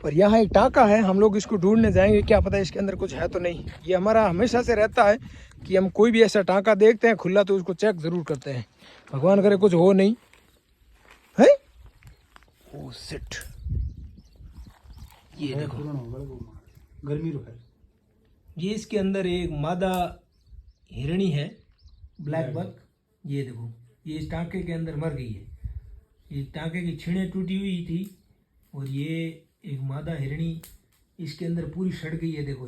और यहाँ एक टाका है, हम लोग इसको ढूंढने जाएंगे, क्या पता इसके अंदर कुछ है तो नहीं। ये हमारा हमेशा से रहता है कि हम कोई भी ऐसा टाका देखते हैं खुला तो उसको चेक जरूर करते हैं, भगवान करे कुछ हो नहीं है। ओ शिट, ये देखो गर्मी है। ये इसके अंदर एक मादा हिरणी है, ब्लैक बक। ये देखो ये इस टांके के अंदर मर गई है, ये टांके की छीड़ें टूटी हुई थी और ये एक मादा हिरणी इसके अंदर पूरी सड़ गई है। देखो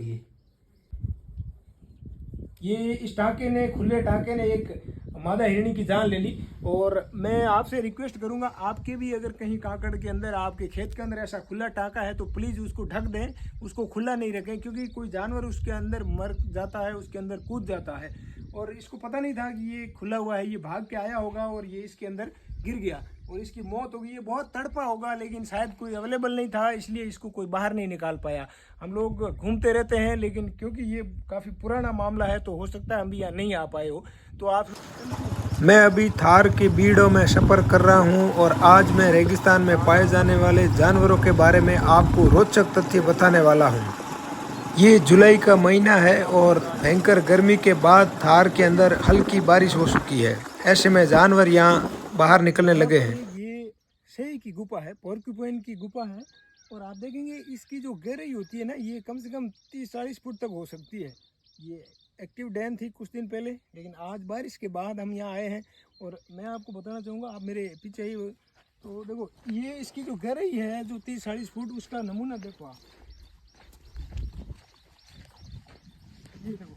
ये इस टांके ने, खुले टांके ने एक मादा हिरणी की जान ले ली। और मैं आपसे रिक्वेस्ट करूंगा, आपके भी अगर कहीं काकड़ के अंदर, आपके खेत के अंदर ऐसा खुला टांका है तो प्लीज़ उसको ढक दें, उसको खुला नहीं रखें, क्योंकि कोई जानवर उसके अंदर मर जाता है, उसके अंदर कूद जाता है। और इसको पता नहीं था कि ये खुला हुआ है, ये भाग के आया होगा और ये इसके अंदर गिर गया और इसकी मौत हो गई। ये बहुत तड़पा होगा, लेकिन शायद कोई अवेलेबल नहीं था इसलिए इसको कोई बाहर नहीं निकाल पाया। हम लोग घूमते रहते हैं, लेकिन क्योंकि ये काफ़ी पुराना मामला है तो हो सकता है हम भी यहाँ नहीं आ पाए हो। तो आप, मैं अभी थार के बीड़ों में सफ़र कर रहा हूँ और आज मैं रेगिस्तान में पाए जाने वाले जानवरों के बारे में आपको रोचक तथ्य बताने वाला हूँ। ये जुलाई का महीना है और भयंकर गर्मी के बाद थार के अंदर हल्की बारिश हो चुकी है। ऐसे में जानवर यहाँ बाहर निकलने लगे हैं। ये सही की गुफा है, पोर्क्यूपाइन की गुफा है। और आप देखेंगे इसकी जो गहराई होती है ना, ये कम से कम 30-40 फुट तक हो सकती है। ये एक्टिव डैम थी कुछ दिन पहले, लेकिन आज बारिश के बाद हम यहाँ आए हैं। और मैं आपको बताना चाहूँगा, आप मेरे पीछे ही तो देखो, ये इसकी जो गहराई है जो 30-40 फुट, उसका नमूना देखो आप। ये देखो,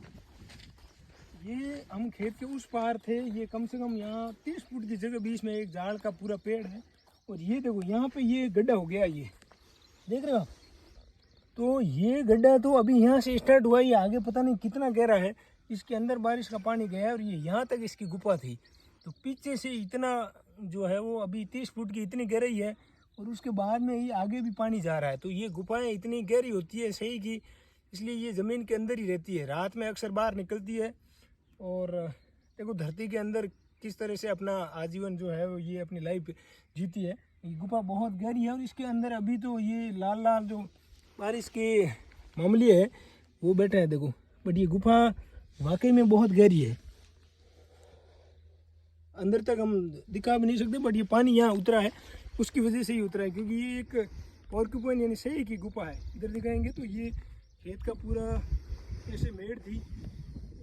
ये हम खेत के उस पार थे, ये कम से कम यहाँ 30 फुट की जगह बीच में एक झाड़ का पूरा पेड़ है। और ये देखो यहाँ पे ये गड्ढा हो गया, ये देख रहे हो आप। तो ये गड्ढा तो अभी यहाँ से स्टार्ट हुआ, ये आगे पता नहीं कितना गहरा है, इसके अंदर बारिश का पानी गया है और ये यहाँ तक इसकी गुफा थी। तो पीछे से इतना जो है वो अभी 30 फुट की इतनी गहराई है और उसके बाद में ही आगे भी पानी जा रहा है। तो ये गुफाएं इतनी गहरी होती है सही की, इसलिए ये ज़मीन के अंदर ही रहती है, रात में अक्सर बाहर निकलती है। और देखो धरती के अंदर किस तरह से अपना आजीवन जो है वो ये अपनी लाइफ जीती है। ये गुफा बहुत गहरी है और इसके अंदर अभी तो ये लाल लाल जो बारिश के मामले है वो बैठे हैं, देखो। बट ये गुफा वाकई में बहुत गहरी है, अंदर तक हम दिखा भी नहीं सकते। बट ये पानी यहाँ उतरा है, उसकी वजह से ही उतरा है, क्योंकि ये एक पोर्क्यूपाइन यानी सही की गुफा है। इधर दिखाएंगे तो ये खेत का पूरा ऐसे मेड़ थी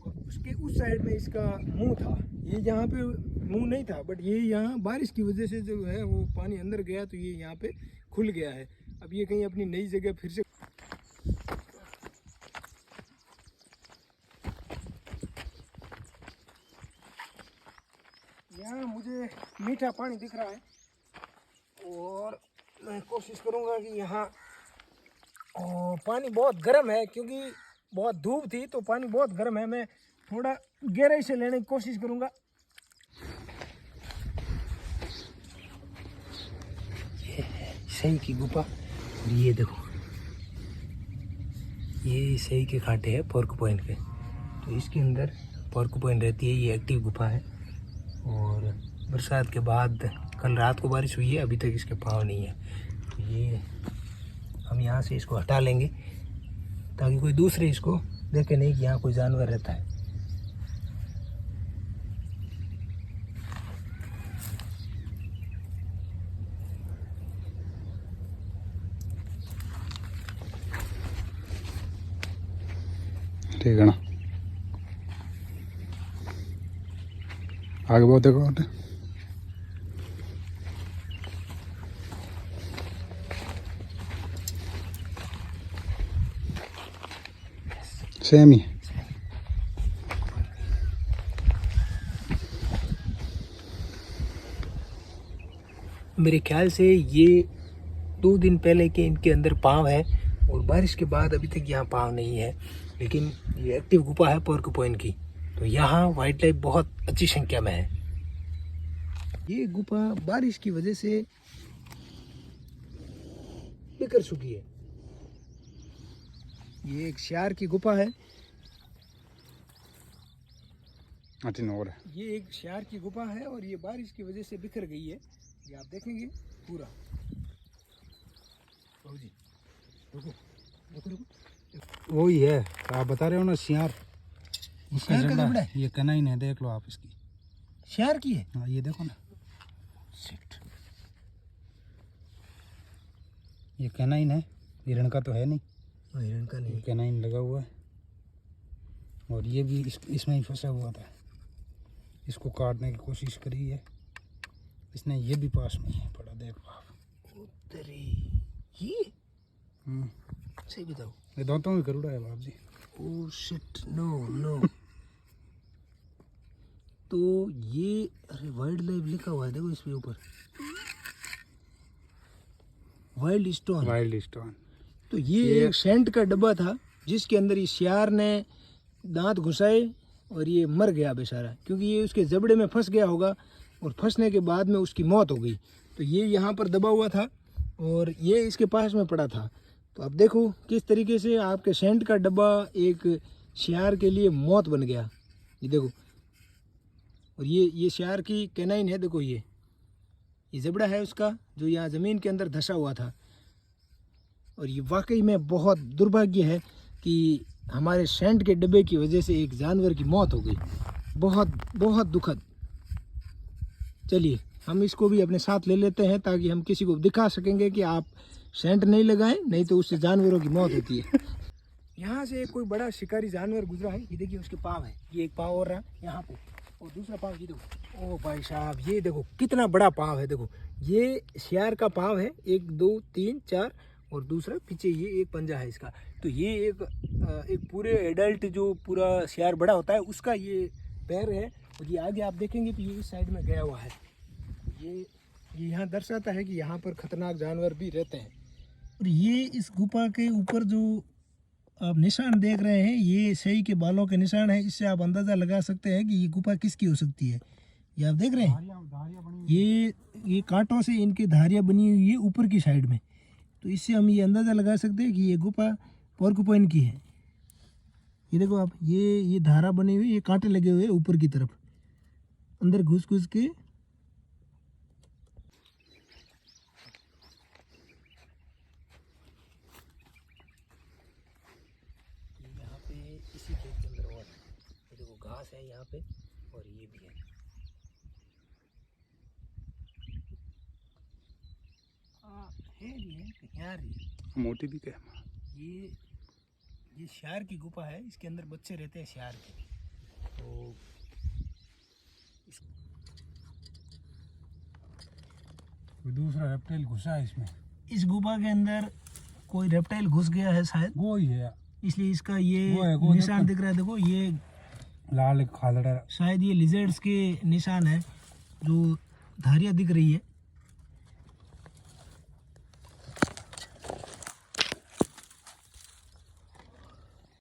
और उसके उस साइड में इसका मुंह था। ये यहाँ पे मुंह नहीं था, बट ये यहाँ बारिश की वजह से जो है वो पानी अंदर गया तो ये यहाँ पे खुल गया है। अब ये कहीं अपनी नई जगह फिर से, यहाँ मुझे मीठा पानी दिख रहा है और मैं कोशिश करूँगा कि यहाँ पानी बहुत गर्म है, क्योंकि बहुत धूप थी तो पानी बहुत गर्म है। मैं थोड़ा गहराई से लेने की कोशिश करूँगा। ये है सही की गुफा और ये देखो ये सही के कांटे हैं पोर्क्यूपाइन के, तो इसके अंदर पोर्क्यूपाइन रहती है। ये एक्टिव गुफा है और बरसात के बाद कल रात को बारिश हुई है, अभी तक इसके पाँव नहीं है। तो ये हम यहाँ से इसको हटा लेंगे ताकि कोई दूसरे इसको देखे नहीं कि यहाँ कोई जानवर रहता है। ठीक है ना, आगे बहुत देखो। सेम ही मेरे ख्याल से ये 2 दिन पहले के इनके अंदर पाँव है और बारिश के बाद अभी तक यहाँ पाँव नहीं है। लेकिन ये एक्टिव गुफा है पोर्क्यूपाइन की, तो यहाँ वाइल्ड लाइफ बहुत अच्छी संख्या में है। ये गुफा बारिश की वजह से बिखर चुकी है। ये एक श्यार की गुफा है, ये एक श्यार की गुफा है और ये बारिश की वजह से बिखर गई है। ये आप देखेंगे पूरा। जी वही है आप बता रहे हो ना, सियार। सियार का जबड़ा है? ये कनाइन है, देख लो आप इसकी। शेयर की है? हाँ ये देखो ना, शिट। ये कनाइन है, हिरण का तो है नहीं। हिरण का नहीं। कनाइन लगा हुआ है और ये भी इसमें ही फंसा हुआ था। इसको काटने की कोशिश करी है इसने, ये भी पास में है पड़ा, देखो आप। उतरी ये सही बताओ, ये दांतों में गरुड़ा है बाप जी। Oh shit, no no. तो ये, अरे वाइल्ड लाइफ लिखा हुआ है देखो इस पे ऊपर, वाइल्ड स्टोन। Wild stone. तो ये एक सेंट का डब्बा था जिसके अंदर ये सियार ने दांत घुसाए और ये मर गया बेचारा, क्योंकि ये उसके जबड़े में फंस गया होगा और फंसने के बाद में उसकी मौत हो गई। तो ये यहाँ पर दबा हुआ था और ये इसके पास में पड़ा था। तो अब देखो किस तरीके से आपके सेंट का डब्बा एक सियार के लिए मौत बन गया। ये देखो, और ये सियार की कैनाइन है, देखो ये जबड़ा है उसका जो यहाँ ज़मीन के अंदर धंसा हुआ था। और ये वाकई में बहुत दुर्भाग्य है कि हमारे सेंट के डब्बे की वजह से एक जानवर की मौत हो गई, बहुत बहुत दुखद। चलिए हम इसको भी अपने साथ ले लेते हैं ताकि हम किसी को दिखा सकेंगे कि आप सेंट नहीं लगाएं, नहीं तो उससे जानवरों की मौत होती है। यहाँ से कोई बड़ा शिकारी जानवर गुजरा है, ये देखिए उसके पाँव है, ये एक पाँव और रहा यहाँ पे, और दूसरा पाँव ये देखो। ओ भाई साहब, ये देखो कितना बड़ा पाँव है। देखो ये सियार का पाँव है, 1 2 3 4, और दूसरा पीछे ये एक पंजा है इसका। तो ये एक पूरे एडल्ट जो पूरा सियार बड़ा होता है उसका ये पैर है। और ये आगे आप देखेंगे तो ये इस साइड में गया हुआ है। ये यहाँ दर्शाता है कि यहाँ पर खतरनाक जानवर भी रहते हैं। और ये इस गुफा के ऊपर जो आप निशान देख रहे हैं, ये सही के बालों के निशान है। इससे आप अंदाज़ा लगा सकते हैं कि ये गुफा किसकी हो सकती है। ये आप देख रहे हैं, ये कांटों से इनकी धारियाँ बनी हुई है ऊपर की साइड में। तो इससे हम ये अंदाज़ा लगा सकते हैं कि ये गुफा पोर्कुपाइन की है। ये देखो आप, ये धारा बनी हुई, ये कांटे लगे हुए ऊपर की तरफ, अंदर घुस घुस के। यहाँ पे इसी खेत के अंदर और है, ये देखो घास है यहाँ पे, और ये भी है। यार मोटी भी क्या, ये सियार की गुफा है, इसके अंदर बच्चे रहते हैं सियार के। तो दूसरा रेप्टाइल घुसा है इसमें, इस गुफा के अंदर कोई रेप्टाइल घुस गया है शायद, वो ही है, इसलिए इसका ये वो निशान दिख रहा है। देखो ये लाल खालड़ा, शायद ये लिजर्ड्स के निशान है, जो धारियाँ दिख रही है।